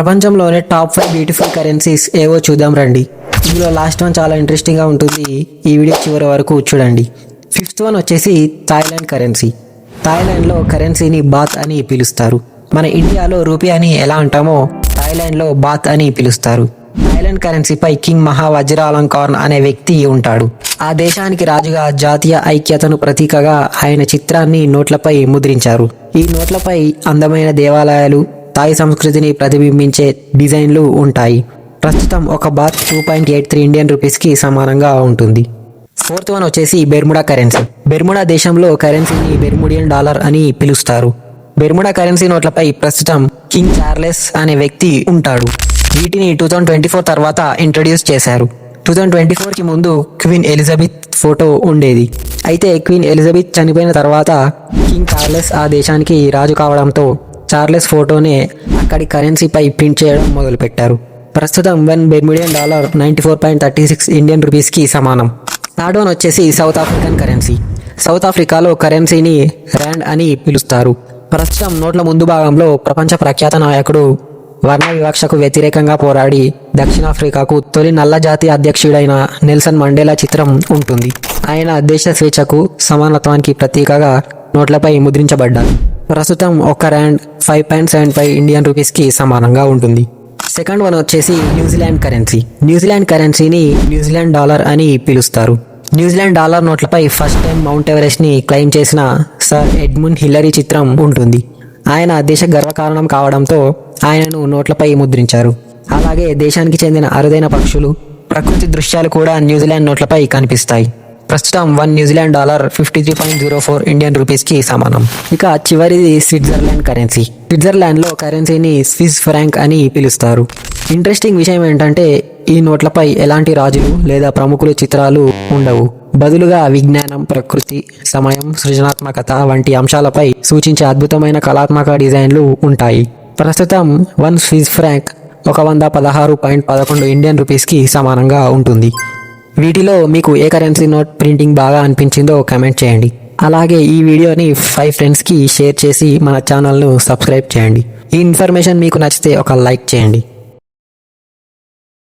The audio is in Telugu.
ప్రపంచంలోనే టాప్ 5 బ్యూటిఫుల్ కరెన్సీస్ ఏవో చూద్దాం రండి. ఇందులో లాస్ట్ వన్ చాలా ఇంట్రెస్టింగ్గా ఉంటుంది. ఈ వీడియో చివరి వరకు చూడండి. ఫిఫ్త్ వన్ వచ్చేసి థాయిలాండ్ కరెన్సీ. థాయిలాండ్లో కరెన్సీని బాత్ అని పిలుస్తారు. మన ఇండియాలో రూపీ అని ఎలా అంటామో థాయిలాండ్లో బాత్ అని పిలుస్తారు. థాయిలాండ్ కరెన్సీపై కింగ్ మహా వజ్రాలంకార్న్ అనే వ్యక్తి ఉంటాడు. ఆ దేశానికి రాజుగా జాతీయ ఐక్యతను ప్రతీకగా ఆయన చిత్రాన్ని నోట్లపై ముద్రించారు. ఈ నోట్లపై అందమైన దేవాలయాలు, థాయ్ సంస్కృతిని ప్రతిబింబించే డిజైన్లు ఉంటాయి. ప్రస్తుతం ఒక బాత్ 2.83 ఇండియన్ రూపీస్కి సమానంగా ఉంటుంది. ఫోర్త్ వన్ వచ్చేసి బెర్ముడా కరెన్సీ. బెర్ముడా దేశంలో కరెన్సీని బెర్ముడియన్ డాలర్ అని పిలుస్తారు. బెర్ముడా కరెన్సీ నోట్లపై ప్రస్తుతం కింగ్ చార్లెస్ అనే వ్యక్తి ఉంటాడు. వీటిని 2024 తర్వాత ఇంట్రడ్యూస్ చేశారు. 2024కి ముందు క్వీన్ ఎలిజబెత్ ఫోటో ఉండేది. అయితే క్వీన్ ఎలిజబెత్ చనిపోయిన తర్వాత కింగ్ చార్లెస్ ఆ దేశానికి రాజు కావడంతో చార్లెస్ ఫోటోనే అక్కడి కరెన్సీపై ప్రింట్ చేయడం మొదలుపెట్టారు. ప్రస్తుతం 1 బెర్ముడియన్ డాలర్ 94.36 ఇండియన్ రూపీస్కి సమానం. థర్డ్ వన్ వచ్చేసి సౌత్ ఆఫ్రికన్ కరెన్సీ. సౌత్ ఆఫ్రికాలో కరెన్సీని ర్యాండ్ అని పిలుస్తారు. ప్రస్తుతం నోట్ల ముందు భాగంలో ప్రపంచ ప్రఖ్యాత నాయకుడు వర్ణ వివక్షకు వ్యతిరేకంగా పోరాడి దక్షిణాఫ్రికాకు తొలి నల్ల జాతి అధ్యక్షుడైన నెల్సన్ మండేలా చిత్రం ఉంటుంది. ఆయన దేశ స్వేచ్ఛకు, సమానత్వానికి ప్రతీకగా నోట్లపై ముద్రించబడ్డారు. ప్రస్తుతం ఒక ర్యాండ్ 5.75 ఇండియన్ రూపీస్కి సమానంగా ఉంటుంది. సెకండ్ వన్ వచ్చేసి న్యూజిలాండ్ కరెన్సీ. న్యూజిలాండ్ కరెన్సీని న్యూజిలాండ్ డాలర్ అని పిలుస్తారు. న్యూజిలాండ్ డాలర్ నోట్లపై ఫస్ట్ టైం మౌంట్ ఎవరెస్ట్ని క్లెయిమ్ చేసిన సర్ ఎడ్మండ్ హిల్లరీ చిత్రం ఉంటుంది. ఆయన దేశ గర్వకారణం కావడంతో ఆయనను నోట్లపై ముద్రించారు. అలాగే దేశానికి చెందిన అరుదైన పక్షులు, ప్రకృతి దృశ్యాలు కూడా న్యూజిలాండ్ నోట్లపై కనిపిస్తాయి. ప్రస్తుతం 1 న్యూజిలాండ్ డాలర్ 53.04 ఇండియన్ రూపీస్కి సమానం. ఇక చివరిది స్విట్జర్లాండ్ కరెన్సీ. స్విట్జర్లాండ్లో కరెన్సీని స్విస్ ఫ్రాంక్ అని పిలుస్తారు. ఇంట్రెస్టింగ్ విషయం ఏంటంటే ఈ నోట్లపై ఎలాంటి రాజులు లేదా ప్రముఖుల చిత్రాలు ఉండవు. బదులుగా విజ్ఞానం, ప్రకృతి, సమయం, సృజనాత్మకత వంటి అంశాలపై సూచించే అద్భుతమైన కళాత్మక డిజైన్లు ఉంటాయి. ప్రస్తుతం 1 స్విస్ ఫ్రాంక్ 116.11 ఇండియన్ రూపీస్కి సమానంగా ఉంటుంది. వీటిలో మీకు ఏ కరెన్సీ నోట్ ప్రింటింగ్ బాగా అనిపించిందో కామెంట్ చేయండి. అలాగే ఈ వీడియోని 5 ఫ్రెండ్స్కి షేర్ చేసి మన ఛానల్ను సబ్స్క్రైబ్ చేయండి. ఈ ఇన్ఫర్మేషన్ మీకు నచ్చితే ఒక లైక్ చేయండి.